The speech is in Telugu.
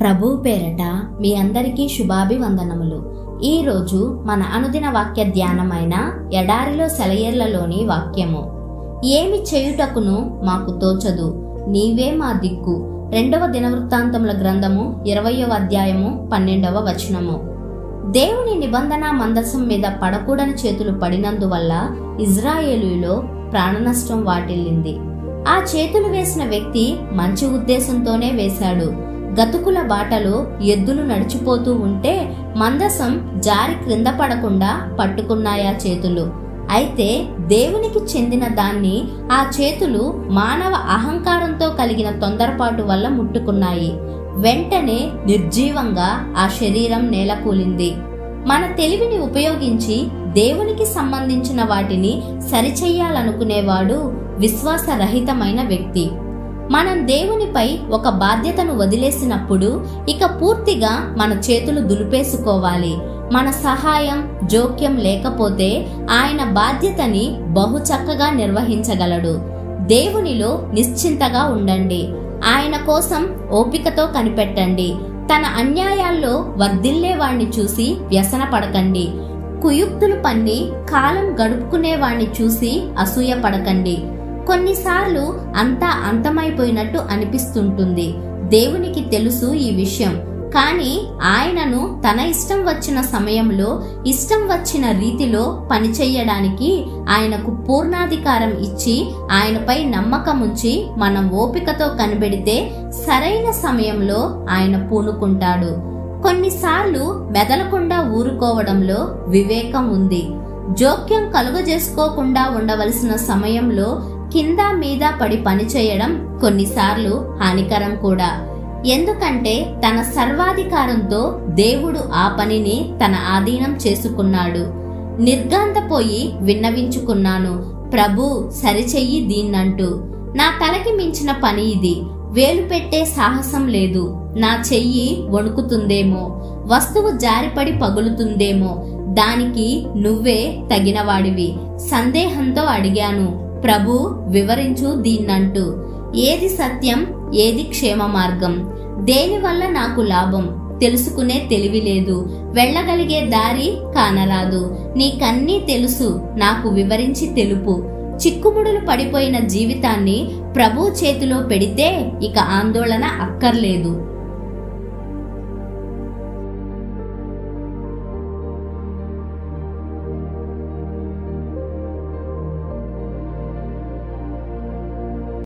ప్రభు పేరట మీ అందరికీ శుభాభివందనములు. ఈరోజు మన అనుదిన వాక్య ధ్యానమైన ఎడారిలో సెలయేర్లలోని వాక్యము. ఏమి చేయుటకును మాకు తోచదు, నీవే మా దిక్కు. 2వ దినవృత్తాంతముల గ్రంథము 20వ అధ్యాయము 12వ వచనము. దేవుని నిబంధన మందసం మీద పడకూడని చేతులు పడినందువల్ల ఇజ్రాయేలులో ప్రాణనష్టం వాటిల్లింది. ఆ చేతులు వేసిన వ్యక్తి మంచి ఉద్దేశంతోనే వేశాడు. గతుకుల బాటలో ఎద్దులు నడిచిపోతూ ఉంటే మందసం జారి క్రింద పడకుండా పట్టుకున్నాయా చేతులు. అయితే దేవునికి చెందిన దాన్ని ఆ చేతులు మానవ అహంకారంతో కలిగిన తొందరపాటు వల్ల ముట్టుకున్నాయి. వెంటనే నిర్జీవంగా ఆ శరీరం నేలకూలింది. మన తెలివిని ఉపయోగించి దేవునికి సంబంధించిన వాటిని సరిచెయ్యాలనుకునేవాడు విశ్వాసరహితమైన వ్యక్తి. మనం దేవునిపై ఒక బాధ్యతను వదిలేసినప్పుడు ఇక పూర్తిగా మన చేతులు దులిపేసుకోవాలి. మన సహాయం జోక్యం లేకపోతే ఆయన బాధ్యతని బహు చక్కగా నిర్వహించగలడు. దేవునిలో నిశ్చింతగా ఉండండి. ఆయన కోసం ఓపికతో కనిపెట్టండి. తన అన్యాయాల్లో వర్ధిల్లేవాణ్ణి చూసి వ్యసన పడకండి. కుయుక్తులు పన్ని కాలం గడుపుకునేవాణ్ణి చూసి అసూయ పడకండి. కొన్నిసార్లు అంతా అంతమైపోయినట్టు అనిపిస్తుంటుంది. దేవునికి తెలుసు ఈ విషయం. కానీ ఆయనను తన ఇష్టం వచ్చిన సమయంలో ఇష్టం వచ్చిన రీతిలో పనిచేయడానికి ఆయనకు పూర్ణాధికారం ఇచ్చి ఆయనపై నమ్మకం ఉంచి మనం ఓపికతో కనిపెడితే సరైన సమయంలో ఆయన పూనుకుంటాడు. కొన్నిసార్లు మెదలకుండా ఊరుకోవడంలో వివేకం ఉంది. జోక్యం కలుగజేసుకోకుండా ఉండవలసిన సమయంలో కింద మీద పడి పనిచేయడం కొన్నిసార్లు హానికరం కూడా. ఎందుకంటే తన సర్వాధికారంతో దేవుడు ఆ పనిని తన ఆధీనం చేసుకున్నాడు. నిర్గాంతపోయి విన్నవించుకున్నాను, ప్రభు సరిచెయ్యి దీన్నంటూ. నా తలకి మించిన పని ఇది, వేలు పెట్టే సాహసం లేదు. నా చెయ్యి వణుకుతుందేమో, వస్తువు జారిపడి పగులుతుందేమో, దానికి నువ్వే తగినవాడివి. సందేహంతో అడిగాను, ప్రభు వివరించు దీన్నంటూ. ఏది సత్యం, ఏది క్షేమ మార్గం, దేనివల్ల నాకు లాభం తెలుసుకునే తెలివి లేదు. వెళ్ళగలిగే దారి కానరాదు. నీకన్నీ తెలుసు, నాకు వివరించి తెలుపు. చిక్కుముడులు పడిపోయిన జీవితాన్ని ప్రభు చేతిలో పెడితే ఇక ఆందోళన అక్కర్లేదు.